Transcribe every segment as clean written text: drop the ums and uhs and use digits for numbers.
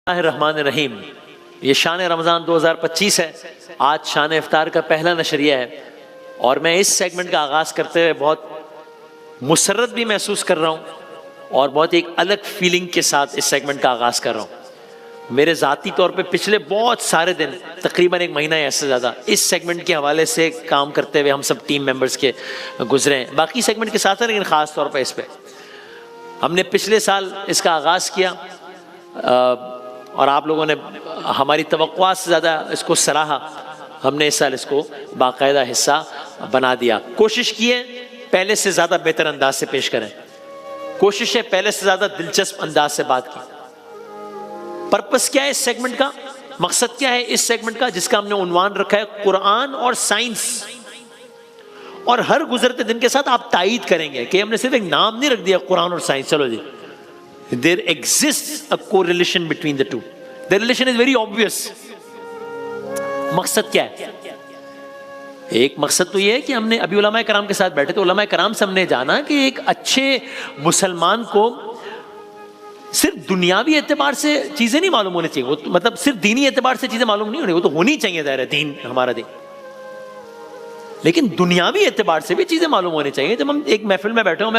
الرحمن الرحیم. یہ شان رمضان 2025 ہے. آج شان افطار کا پہلا نشریہ ہے اور میں اس سیگمنٹ کا آغاز کرتے ہوئے بہت مسرت بھی محسوس کر رہا ہوں اور بہت ایک الگ فیلنگ کے ساتھ اس سیگمنٹ کا آغاز کر رہا ہوں. میرے ذاتی طور پہ پچھلے بہت سارے دن، تقریباً ایک مہینہ یا اس سے زیادہ، اس سیگمنٹ کے حوالے سے کام کرتے ہوئے ہم سب ٹیم ممبرز کے گزرے ہیں. باقی سیگمنٹ کے ساتھ ہیں لیکن خاص طور پہ اس پہ ہم نے پچھلے سال اس کا آغاز کیا اور آپ لوگوں نے ہماری توقعات سے زیادہ اس کو سراہا. ہم نے اس سال اس کو باقاعدہ حصہ بنا دیا. کوشش کی ہے پہلے سے زیادہ بہتر انداز سے پیش کریں. کوشش ہے پہلے سے زیادہ دلچسپ انداز سے بات کی. پرپس کیا ہے اس سیگمنٹ کا؟ مقصد کیا ہے اس سیگمنٹ کا، جس کا ہم نے عنوان رکھا ہے قرآن اور سائنس. اور ہر گزرتے دن کے ساتھ آپ تائید کریں گے کہ ہم نے صرف ایک نام نہیں رکھ دیا قرآن اور سائنس. چلو جی، there exists a correlation between the two. The relation is very obvious. مقصد کیا ہے؟ ایک مقصد تو یہ ہے کہ ہم نے ابھی علماء کرام کے ساتھ بیٹھے تو علماء کرام سے ہم نے جانا کہ ایک اچھے مسلمان کو صرف دنیاوی اعتبار سے چیزیں نہیں معلوم ہونی چاہیے. وہ مطلب صرف دینی اعتبار سے چیزیں معلوم نہیں ہونی، وہ تو ہونی چاہیے، ظاہر ہے دین ہمارا دین، لیکن دنیاوی اعتبار سے بھی چیزیں معلوم ہونی چاہیے. جب ہم ایک محفل میں بیٹھے ہوں،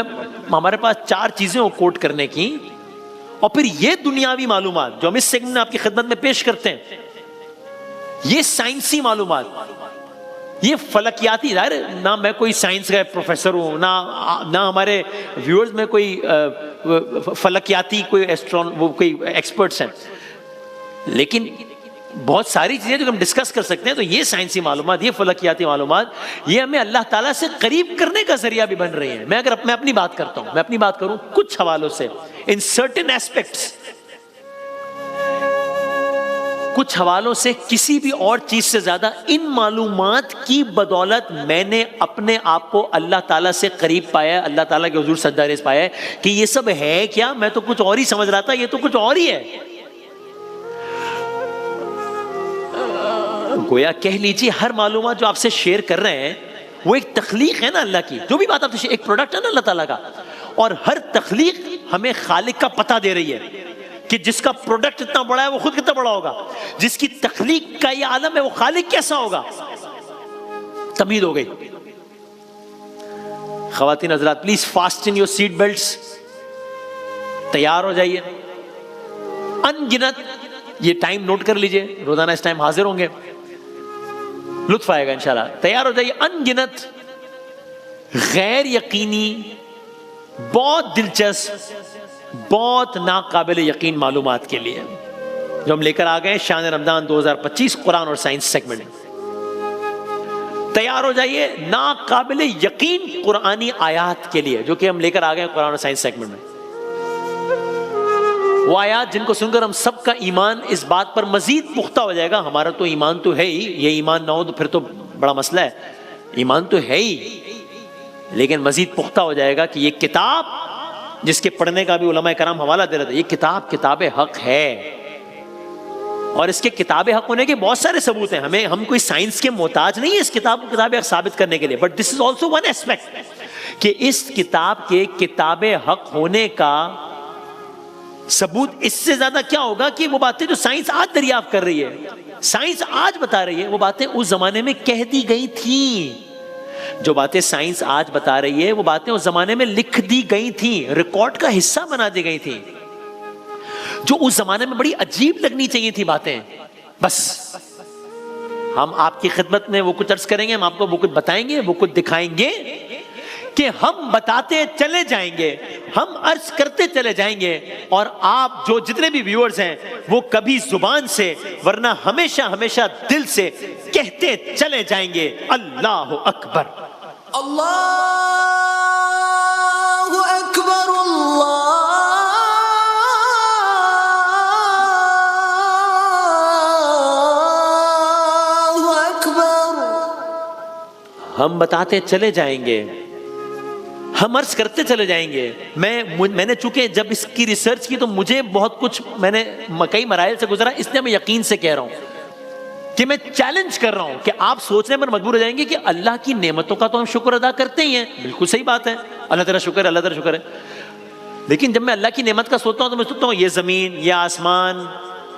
ہمارے پاس 4 چیزیں کوٹ کرنے کی، اور پھر یہ دنیاوی معلومات جو ہم اس سیگمنٹ میں آپ کی خدمت میں پیش کرتے ہیں، یہ سائنسی معلومات، یہ فلکیاتی، ظاہر ہے نہ میں کوئی سائنس کا پروفیسر ہوں، نہ ہمارے ویورز میں کوئی فلکیاتی کوئی ایکسپرٹس ہیں، لیکن بہت ساری چیزیں جو ہم ڈسکس کر سکتے ہیں. تو یہ سائنسی معلومات، یہ فلکیاتی معلومات، یہ ہمیں اللہ تعالیٰ سے قریب کرنے کا ذریعہ بھی بن رہی ہیں. میں اپنی بات کرتا ہوں، میں اپنی بات کروں کچھ حوالوں سے، ان سرٹن ایسپیکٹس، کچھ حوالوں سے کسی بھی اور چیز سے زیادہ ان معلومات کی بدولت میں نے اپنے آپ کو اللہ تعالیٰ سے قریب پایا ہے، اللہ تعالیٰ کے حضور سجدہ ریز پایا ہے کہ یہ سب ہے کیا، میں تو کچھ اور ہی سمجھ رہا تھا، یہ تو کچھ اور ہی ہے. گویا کہہ لیجیے ہر معلومات جو آپ سے شیئر کر رہے ہیں وہ ایک تخلیق ہے نا اللہ کی. جو بھی بات آپ سے ایک پروڈکٹ ہے نا اللہ تعالیٰ کا، اور ہر تخلیق ہمیں خالق کا پتہ دے رہی ہے کہ جس کا پروڈکٹ اتنا بڑا ہے وہ خود کتنا بڑا ہوگا، جس کی تخلیق کا یہ عالم ہے وہ خالق کیسا ہوگا. تمہید ہو گئی. خواتین حضرات پلیز فاسٹن یور سیٹ بیلٹس، تیار ہو جائیے. ان گنت، یہ ٹائم نوٹ کر لیجئے، روزانہ اس ٹائم حاضر ہوں گے، لطف آئے گا انشاءاللہ. تیار ہو جائیے. ان گنت غیر یقینی، بہت دلچسپ، بہت ناقابل یقین معلومات کے لیے جو ہم لے کر آ گئے شان رمضان 2025 قرآن اور سائنس سیگمنٹ. تیار ہو جائیے ناقابل یقین قرآنی آیات کے لیے جو کہ ہم لے کر آ گئے قرآن اور سائنس سیگمنٹ میں. وہ آیات جن کو سن کر ہم سب کا ایمان اس بات پر مزید پختہ ہو جائے گا. ہمارا تو ایمان تو ہے ہی، یہ ایمان نہ ہو تو پھر تو بڑا مسئلہ ہے. ایمان تو ہے ہی، لیکن مزید پختہ ہو جائے گا کہ یہ کتاب جس کے پڑھنے کا بھی علماء کرام حوالہ دے رہے تھے، یہ کتاب حق ہے. اور اس کے کتاب حق ہونے کے بہت سارے ثبوت ہیں. ہم کوئی سائنس کے محتاج نہیں ہے اس کتاب کو کتاب حق ثابت کرنے کے لیے. But this is also one aspect کہ اس کتاب کے کتاب حق ہونے کا ثبوت اس سے زیادہ کیا ہوگا کہ وہ باتیں جو سائنس آج دریافت کر رہی ہے، سائنس آج بتا رہی ہے، وہ باتیں اس زمانے میں کہہ دی گئی تھیں. جو باتیں سائنس آج بتا رہی ہے وہ باتیں اس زمانے میں لکھ دی گئی تھیں، ریکارڈ کا حصہ بنا دی گئی تھیں، جو اس زمانے میں بڑی عجیب لگنی چاہیے تھی باتیں. بس ہم آپ کی خدمت میں وہ کچھ عرض کریں گے، ہم آپ کو وہ کچھ بتائیں گے، وہ کچھ دکھائیں گے کہ ہم بتاتے چلے جائیں گے، ہم عرض کرتے چلے جائیں گے، اور آپ جو جتنے بھی ویورز ہیں وہ کبھی زبان سے ورنہ ہمیشہ ہمیشہ دل سے کہتے چلے جائیں گے اللہ اکبر، اللہ اکبر، اللہ اکبر. ہم بتاتے چلے جائیں گے، ہم عرض کرتے چلے جائیں گے. میں نے چونکہ جب اس کی ریسرچ کی تو مجھے بہت کچھ میں نے کئی مراحل سے گزرا، اس لیے میں یقین سے کہہ رہا ہوں کہ میں چیلنج کر رہا ہوں کہ آپ سوچنے پر مجبور ہو جائیں گے کہ اللہ کی نعمتوں کا تو ہم شکر ادا کرتے ہی ہیں. بالکل صحیح بات ہے، اللہ تعالیٰ شکر ہے، اللہ تعالیٰ شکر ہے. لیکن جب میں اللہ کی نعمت کا سوچتا ہوں تو میں سوچتا ہوں یہ زمین، یہ آسمان،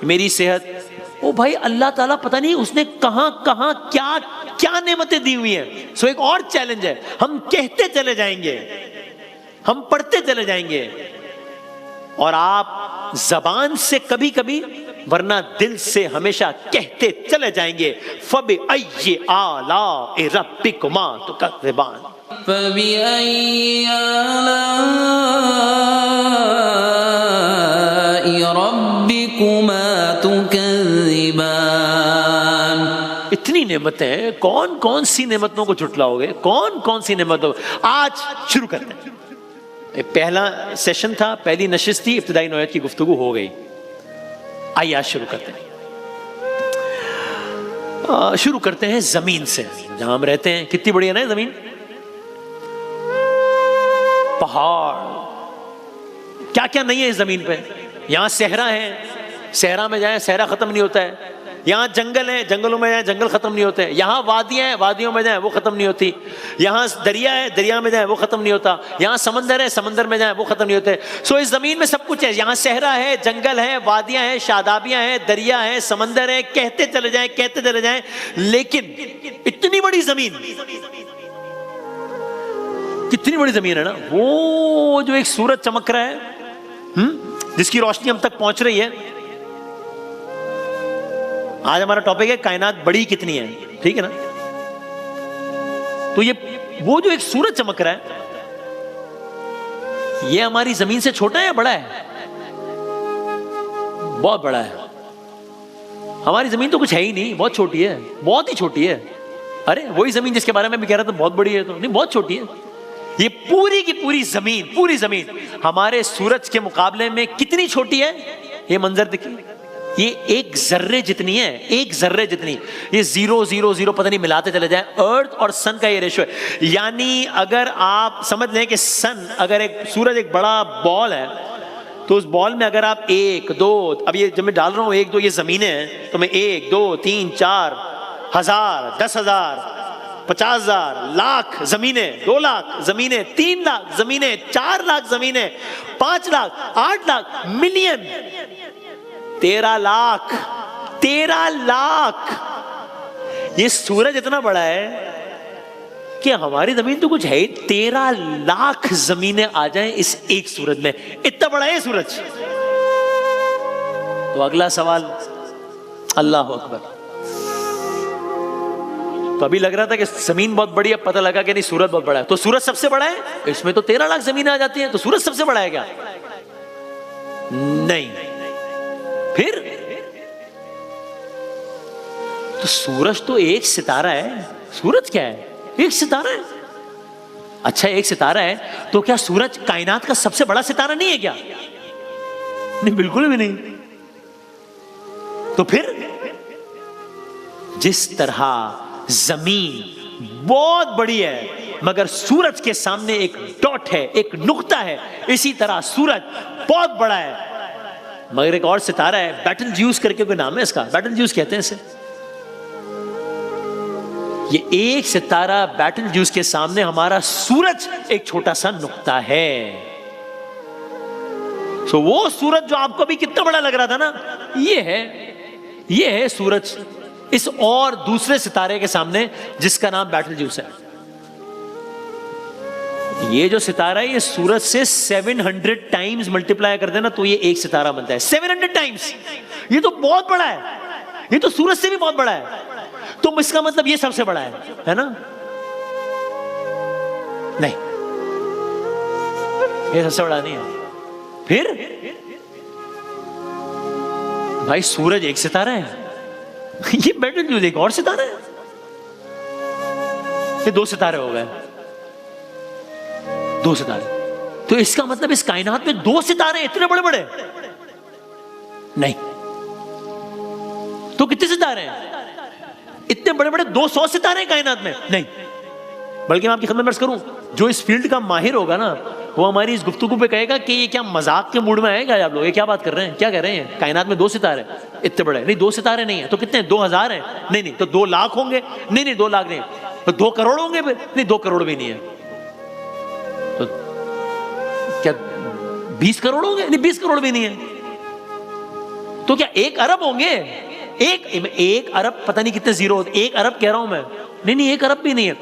میری صحت. او بھائی اللہ تعالیٰ پتہ نہیں اس نے کہاں کہاں کیا کیا نعمتیں دی ہوئی ہیں. سو ایک اور چیلنج ہے, ہم کہتے چلے جائیں گے, ہم پڑھتے چلے جائیں گے, اور آپ زبان سے کبھی کبھی ورنہ دل سے ہمیشہ کہتے چلے جائیں گے فَبِأَيِّ آلَاءِ رَبِّكُمَا تُكَذِّبَانِ. فَبِأَيِّ آلَاءِ رَبِّكُمَا تُكَذِّبَانِ. اتنی نعمتیں ہیں, کون کون سی نعمتوں کو جھٹلاؤ گے, کون کون سی نعمتوں. آج شروع کرتے ہیں. پہلا سیشن تھا, پہلی نشست تھی, ابتدائی نوعیت کی گفتگو ہو گئی. آئیے آج شروع کرتے ہیں. شروع کرتے ہیں زمین سے, جہاں ہم رہتے ہیں. کتنی بڑی ہے نا زمین, پہاڑ, کیا کیا نہیں ہے اس زمین پہ. یہاں صحرا ہے, صحرا میں جائیں صحرا ختم نہیں ہوتا ہے. یہاں جنگل ہے, جنگلوں میں جائیں جنگل ختم نہیں ہوتے. یہاں وادیاں ہیں, وادیوں میں جائیں وہ ختم نہیں ہوتی. یہاں دریا ہے, دریا میں جائیں وہ ختم نہیں ہوتا. یہاں سمندر ہے, سمندر میں جائیں وہ ختم نہیں ہوتے. سو اس زمین میں سب کچھ ہے. یہاں صحرا ہے, جنگل ہے, وادیاں ہیں, شادابیاں ہیں, دریا ہے, سمندر ہے. کہتے چلے جائیں کہتے چلے جائیں. لیکن اتنی بڑی زمین, کتنی بڑی زمین ہے نا. وہ جو ایک سورج چمک رہا ہے, جس کی روشنی ہم تک پہنچ رہی ہے. آج ہمارا ٹاپک ہے کائنات بڑی کتنی ہے, ٹھیک ہے نا. تو یہ وہ جو ایک سورج چمک رہا ہے, یہ ہماری زمین سے چھوٹا ہے یا بڑا ہے؟ بہت بڑا ہے. ہماری زمین تو کچھ ہے ہی نہیں, بہت چھوٹی ہے, بہت ہی چھوٹی ہے. ارے وہی زمین جس کے بارے میں بھی کہہ رہا تھا بہت بڑی ہے, تو نہیں بہت چھوٹی ہے. یہ پوری کی پوری زمین, پوری زمین ہمارے سورج کے مقابلے میں کتنی چھوٹی ہے. یہ منظر دیکھیے, یہ ایک ذرے جتنی ہے, ایک ذرے جتنی. یہ 0.00 پتہ نہیں ملاتے چلے جائیں. ارتھ اور سن کا یہ ریشو ہے. یعنی اگر آپ سمجھ لیں کہ سن, اگر ایک سورج ایک بڑا بال ہے, تو اس بال میں اگر آپ 1 2, اب یہ جب میں ڈال رہا ہوں 1 2 یہ زمینیں ہیں, تو میں 1 2 3 4 ہزار, 10,000, 50,000, لاکھ زمینیں, 2 لاکھ زمینیں, 3 لاکھ زمینیں, 4 لاکھ زمینیں, 5 لاکھ, 8 لاکھ, ملین, 13 لاکھ, 13 لاکھ. یہ سورج اتنا بڑا ہے کہ ہماری زمین تو کچھ ہے ہی. 13 لاکھ زمینیں آ جائیں اس ایک سورج میں, اتنا بڑا ہے سورج. تو اگلا سوال, اللہ اکبر. تو ابھی لگ رہا تھا کہ زمین بہت بڑی ہے, اب پتہ لگا کہ نہیں سورج بہت بڑا ہے. تو سورج سب سے بڑا ہے, اس میں تو 13 لاکھ زمینیں آ جاتی ہیں, تو سورج سب سے بڑا ہے کیا؟ نہیں. پھر تو سورج تو ایک ستارہ ہے. سورج کیا ہے؟ ایک ستارہ ہے. اچھا ایک ستارہ ہے, تو کیا سورج کائنات کا سب سے بڑا ستارہ نہیں ہے کیا؟ نہیں, بالکل بھی نہیں. تو پھر جس طرح زمین بہت بڑی ہے مگر سورج کے سامنے ایک ڈاٹ ہے, ایک نقطہ ہے, اسی طرح سورج بہت بڑا ہے مگر ایک اور ستارہ ہے. بیٹل جیوس کر کے کوئی نام ہے اس کا, بیٹل جیوس کہتے ہیں اسے. یہ ایک ستارہ بیٹل جیوس کے سامنے ہمارا سورج ایک چھوٹا سا نقطہ ہے. سو وہ سورج جو آپ کو بھی کتنا بڑا لگ رہا تھا نا, یہ ہے سورج اس اور دوسرے ستارے کے سامنے جس کا نام بیٹل جیوس ہے. یہ جو ستارہ ہے یہ سورج سے 700 ٹائمز ملٹیپلائی کر دینا تو یہ ایک ستارہ بنتا ہے. 700 ٹائمز. یہ تو بہت بڑا ہے, یہ تو سورج سے بھی بہت بڑا ہے. تو اس کا مطلب یہ سب سے بڑا ہے نا؟ نہیں, یہ سب سے بڑا نہیں ہے. پھر بھائی سورج ایک ستارہ ہے, یہ بیٹل جیوس ایک اور ستارہ ہے, یہ 2 ستارے ہو گئے. 2 ستارے. تو اس کا مطلب اس کائنات میں 2 ستارے اتنے بڑے بڑے نہیں. تو کتنے ستارے ہیں؟ اتنے بڑے بڑے 200 ستارے ہیں کائنات میں نہیں. بلکہ میں آپ کی خدمت میں عرض کروں, جو اس فیلڈ کا ماہر ہوگا نا وہ ہماری اس گفتگو پہ کہے گا کہ یہ کیا مذاق کے موڈ میں آئے گا آپ لوگ, یہ کیا بات کر رہے ہیں, کیا کہہ رہے ہیں؟ کائنات میں 2 ستارے اتنے بڑے نہیں. 2 ستارے نہیں ہیں تو کتنے ہیں؟ 2000 ہیں نہیں. تو 2 لاکھ ہوں گے نہیں. 2 لاکھ نہیں. تو 2 کروڑ ہوں گے نہیں. 2 کروڑ بھی نہیں ہے. تو کیا 20 کروڑ ہوں گے نہیں. 20 کروڑ بھی نہیں ہے. تو کیا 1 ارب ہوں گے؟ ایک ارب پتہ نہیں کتنے زیرو ہوتے، 1 ارب کہہ رہا ہوں میں، نہیں 1 ارب بھی نہیں ہے.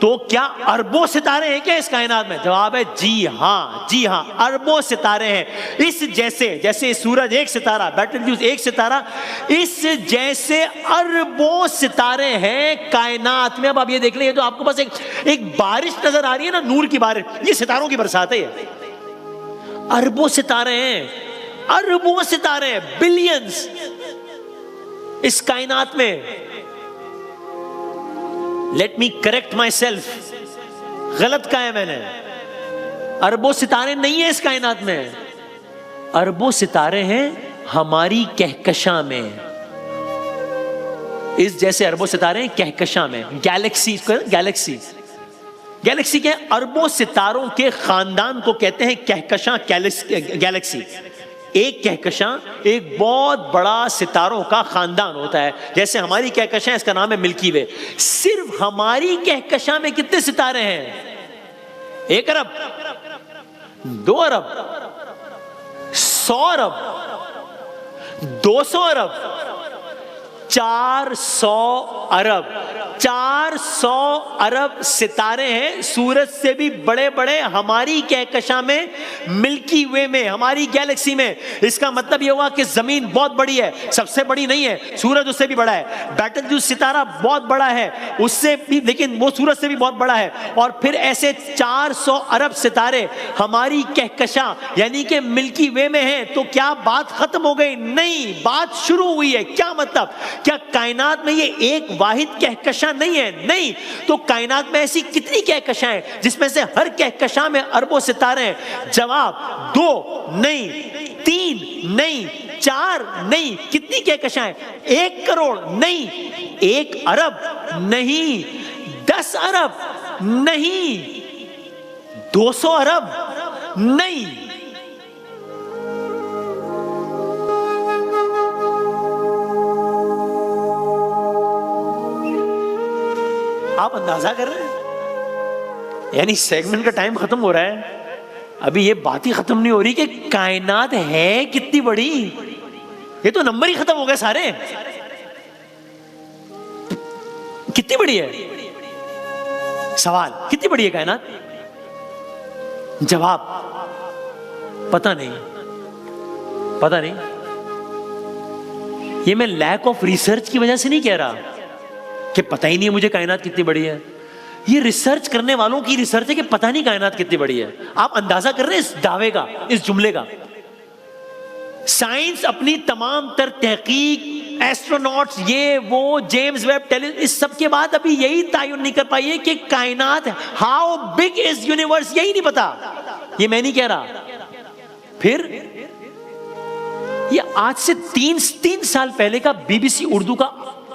تو کیا اربوں ستارے ہیں کیا اس کائنات میں؟ جواب ہے جی ہاں اربوں ستارے ہیں. اس جیسے سورج ایک ستارہ، بیٹل جیوز ایک ستارہ، اس جیسے اربوں ستارے ہیں کائنات میں. اب آپ یہ دیکھ لیں، یہ تو آپ کو بس ایک بارش نظر آ رہی ہے نا، نور کی بارش، یہ ستاروں کی برسات ہے. اربوں ستارے ہیں، بلینز اس کائنات میں. Let me correct my self, غلط کہا ہے میں نے. اربوں ستارے نہیں ہیں اس کائنات میں، اربوں ستارے ہیں ہماری کہکشاں میں. اس جیسے اربوں ستارے ہیں کہکشاں میں. گیلیکسی کیا ہے؟ اربوں ستاروں کے خاندان کو کہتے ہیں کہکشاں گیلیکسی. ایک کہکشاں ایک بہت بڑا ستاروں کا خاندان ہوتا ہے. جیسے ہماری کہکشاں، اس کا نام ہے ملکی وے. صرف ہماری کہکشاں میں کتنے ستارے ہیں؟ 1 ارب، 2 ارب، 100 ارب، 200 ارب، 400 ارب. 400 ارب ستارے ہیں، سورج سے بھی بڑے بڑے ہماری کہکشاں میں، ملکی وے میں، ہماری گیلیکسی میں. اس کا مطلب یہ ہوا کہ زمین بہت بڑی ہے، سب سے بڑی نہیں ہے، سورج اس سے بھی بڑا ہے. بیٹل جیوز ستارہ بہت بڑا ہے اس سے بھی، لیکن وہ سورج سے بھی بہت بڑا ہے. اور پھر ایسے 400 ارب ستارے ہماری کہکشاں یعنی کہ ملکی وے میں ہیں. تو کیا بات ختم ہو گئی؟ نہیں، بات شروع ہوئی ہے. کیا مطلب؟ کیا کائنات میں یہ ایک واحد کہکشاں نہیں ہے؟ نہیں. تو کائنات میں ایسی کتنی کہکشاں ہیں جس میں سے ہر کہکشاں میں اربوں ستارے ہیں؟ جواب 2 نہیں، 3 نہیں، 4 نہیں. کتنی کہکشاں ہیں؟ 1 کروڑ نہیں، 1 ارب نہیں، 10 ارب نہیں، 200 ارب نہیں. آپ اندازہ کر رہے ہیں؟ یعنی سیگمنٹ کا ٹائم ختم ہو رہا ہے، ابھی یہ بات ہی ختم نہیں ہو رہی کہ کائنات ہے کتنی بڑی. یہ تو نمبر ہی ختم ہو گئے سارے. کتنی بڑی ہے؟ سوال کتنی بڑی ہے کائنات؟ جواب پتہ نہیں. یہ میں لیک آف ریسرچ کی وجہ سے نہیں کہہ رہا کہ پتہ ہی نہیں مجھے کائنات کتنی بڑی ہے. یہ ریسرچ کرنے والوں کی ریسرچ ہے کہ پتہ نہیں کائنات کتنی بڑی ہے. آپ اندازہ کر رہے ہیں اس دعوے کا، اس جملے کا؟ سائنس اپنی تمام تر تحقیق، ایسٹروناٹس، یہ وہ جیمز ویب اس سب کے بعد ابھی یہی تعین نہیں کر پائی ہے کہ کائنات ہاؤ بگ از یونیورس. یہی نہیں پتا. یہ میں نہیں کہہ رہا. پھر یہ آج سے 3 سال پہلے کا BBC اردو کا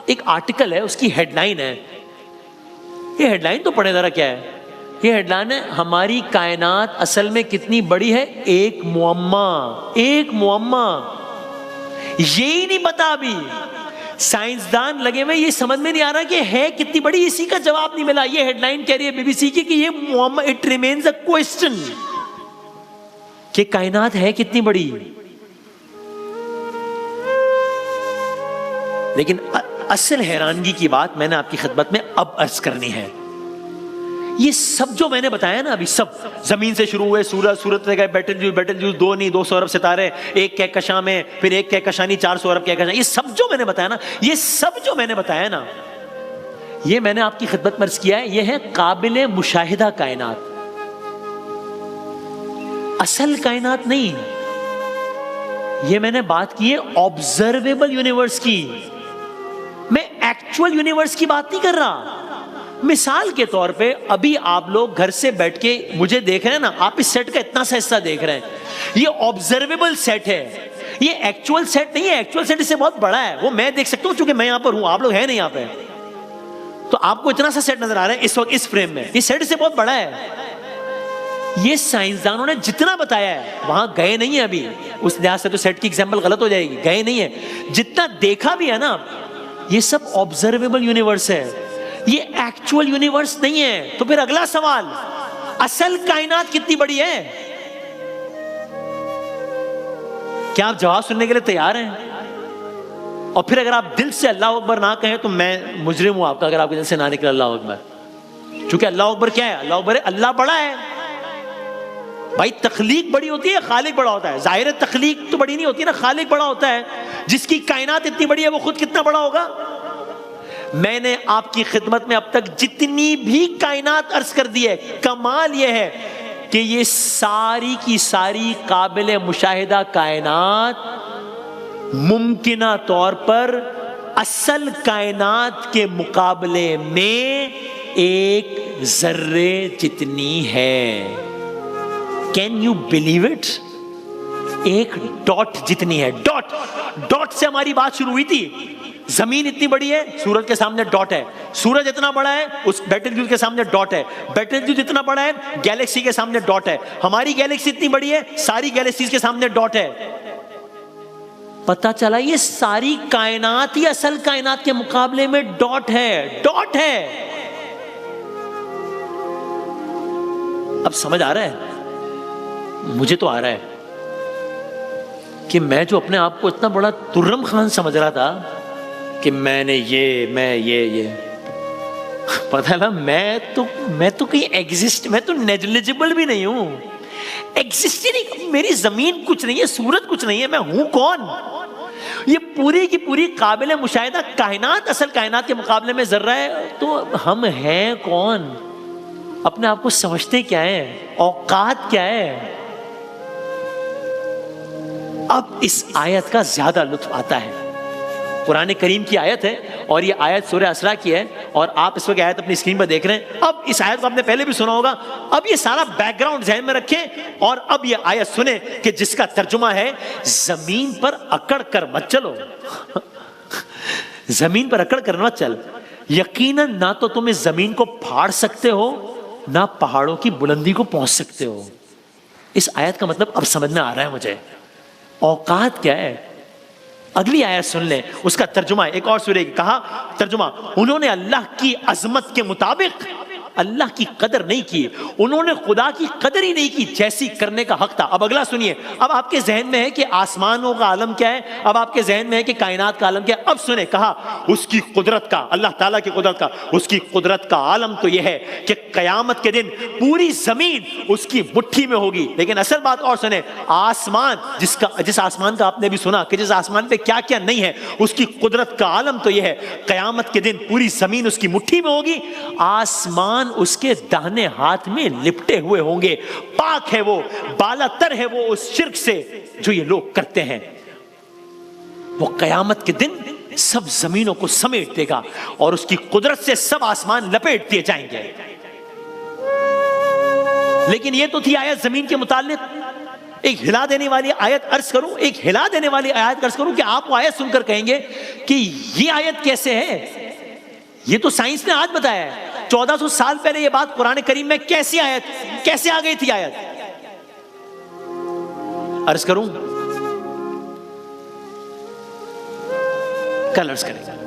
ایک آرٹیکل ہے، اس کی ہیڈ لائن ہے، یہ ہیڈ لائن تو پڑھیں ذرا کیا ہے. یہ ہیڈ لائن ہے ہماری کائنات اصل میں کتنی بڑی ہے؟ ایک معمہ. یہی نہیں پتا ابھی. سائنسدان لگے ہوئے، یہ سمجھ میں نہیں آ رہا کہ ہے کتنی بڑی. اسی کا جواب نہیں ملا. یہ ہیڈ لائن کہہ رہی ہے BBC کی کہ یہ معمہ، اٹ ریمینز اے کوسچن کہ کائنات ہے کتنی بڑی. لیکن اصل حیرانگی کی بات میں نے آپ کی خدمت میں اب عرض کرنی ہے. یہ سب جو میں نے بتایا نا ابھی، سب زمین سے شروع ہوئے، سورج سے گئے، بیٹل جیوز 2 نہیں 200 ارب ستارے ایک کہکشاں میں، پھر ایک کہکشاں نہیں 400 ارب کہکشاں. یہ سب جو میں نے بتایا نا، یہ میں نے آپ کی خدمت میں عرض کیا ہے، یہ ہے قابل مشاہدہ کائنات. اصل کائنات نہیں. یہ میں نے بات کی ہے آبزرویبل یونیورس کی. میں ایکچوئل یونیورس کی بات نہیں کر رہا. مثال کے طور پہ ابھی آپ لوگ گھر سے بیٹھ کے مجھے دیکھ رہے ہیں نا، آپ اس سیٹ کا اتنا سا حصہ دیکھ رہے ہیں، یہ آبزرویبل سیٹ ہے، یہ ایکچوئل سیٹ نہیں ہے. ایکچوئل سیٹ اس سے بہت بڑا ہے، وہ میں دیکھ سکتا ہوں چونکہ میں یہاں پر ہوں، آپ لوگ ہیں نہیں یہاں پہ، تو آپ کو اتنا سا سیٹ نظر آ رہا ہے اس وقت اس فریم میں. یہ سیٹ سے بہت بڑا ہے. یہ سائنسدانوں نے جتنا بتایا ہے وہاں گئے نہیں ہیں ابھی. اس لحاظ سے تو سیٹ کی ایگزامپل غلط ہو جائے گی، گئے نہیں ہیں. جتنا دیکھا بھی ہے نا، یہ سب آبزرویبل یونیورس ہے، یہ ایکچوئل یونیورس نہیں ہے. تو پھر اگلا سوال، اصل کائنات کتنی بڑی ہے؟ کیا آپ جواب سننے کے لیے تیار ہیں؟ اور پھر اگر آپ دل سے اللہ اکبر نہ کہیں تو میں مجرم ہوں آپ کا، اگر آپ کے دل سے نہ نکلے اللہ اکبر. چونکہ اللہ اکبر کیا ہے؟ اللہ اکبر ہے اللہ بڑا ہے. بھائی تخلیق بڑی ہوتی ہے، خالق بڑا ہوتا ہے. ظاہر ہے تخلیق تو بڑی نہیں ہوتی نا، خالق بڑا ہوتا ہے. جس کی کائنات اتنی بڑی ہے وہ خود کتنا بڑا ہوگا. میں نے آپ کی خدمت میں اب تک جتنی بھی کائنات عرض کر دی ہے، کمال یہ ہے کہ یہ ساری کی ساری قابل مشاہدہ کائنات ممکنہ طور پر اصل کائنات کے مقابلے میں ایک ذرے جتنی ہے. Can you believe it? ایک ڈاٹ جتنی ہے. ڈاٹ سے ہماری بات شروع ہوئی تھی. زمین اتنی بڑی ہے، سورج کے سامنے ڈاٹ ہے. سورج اتنا بڑا ہے، اس بیٹل گریڈ کے سامنے ڈاٹ ہے. بیٹل گریڈ اتنا بڑا ہے، گیلیکسی کے سامنے ڈاٹ ہے. ہماری گیلیکسی اتنی بڑی ہے، ساری گیلیکسیز کے سامنے ڈاٹ ہے. پتا چلا یہ ساری کائنات ہی اصل کائنات کے مقابلے میں ڈاٹ ہے. ڈاٹ ہے. اب سمجھ آ رہا ہے؟ مجھے تو آ رہا ہے کہ میں جو اپنے آپ کو اتنا بڑا ترم خان سمجھ رہا تھا کہ میں نے یہ پتہ نا، میں تو کہیں ایگزسٹ، میں تو نیگلیجبل بھی نہیں ہوں. ایگزسٹ ہی نہیں. میری زمین کچھ نہیں ہے، سورج کچھ نہیں ہے، میں ہوں کون؟ یہ پوری کی پوری قابل مشاہدہ کائنات اصل کائنات کے مقابلے میں ذرہ ہے. تو ہم ہیں کون؟ اپنے آپ کو سمجھتے کیا ہے؟ اوقات کیا ہے؟ اب اس آیت کا زیادہ لطف آتا ہے. قرآن کریم کی آیت ہے اور یہ آیت سورہ اسراء کی ہے، اور آپ اس وقت آیت اپنی اسکرین پر دیکھ رہے ہیں. اب اس آیت کو آپ نے پہلے بھی سنا ہوگا. اب یہ سارا بیک گراؤنڈ ذہن میں رکھیں اور اب یہ آیت سنیں کہ جس کا ترجمہ ہے زمین پر اکڑ کر مت چلو. زمین پر اکڑ کر مت چل. یقیناً نہ تو تم اس زمین کو پھاڑ سکتے ہو، نہ پہاڑوں کی بلندی کو پہنچ سکتے ہو. اس آیت کا مطلب اب سمجھ میں آ رہا ہے مجھے. اوقات کیا ہے؟ اگلی آیت سن لیں، اس کا ترجمہ ایک اور سورہ کی کہا ترجمہ، انہوں نے اللہ کی عظمت کے مطابق اللہ کی قدر نہیں کی، انہوں نے خدا کی قدر ہی نہیں کی جیسی کرنے کا حق تھا. اب اگلا سنیے. اب آپ کے ذہن میں ہے کہ آسمانوں کا عالم کیا ہے، اب آپ کے ذہن میں ہے کہ کائنات کا عالم کیا ہے. اب سنیں، کہا اس کی قدرت کا، اللہ تعالیٰ کی قدرت کا، اس کی قدرت کا عالم تو یہ ہے کہ قیامت کے دن پوری زمین اس کی مٹھی میں ہوگی. لیکن اصل بات اور سنیں، آسمان جس آسمان کا آپ نے بھی سنا کہ جس آسمان پہ کیا کیا نہیں ہے، اس کی قدرت کا عالم تو یہ ہے قیامت کے دن پوری زمین اس کی مٹھی میں ہوگی، آسمان اس کے داہنے ہاتھ میں لپٹے ہوئے ہوں گے. پاک ہے وہ، بالا تر ہے وہ اس شرک سے جو یہ لوگ کرتے ہیں. وہ قیامت کے دن سب زمینوں کو سمیٹ دے گا اور اس کی قدرت سے سب آسمان لپیٹ دیے جائیں گے. لیکن یہ تو تھی آیت زمین کے متعلق. ایک ہلا دینے والی آیت عرض کروں کہ آپ وہ آیت سن کر کہیں گے کہ یہ آیت کیسے ہے؟ یہ تو سائنس نے آج بتایا ہے. 1400 سال پہلے یہ بات قرآن کریم میں کیسے آ گئی تھی آیت؟ عرض کروں؟ کل عرض کریں.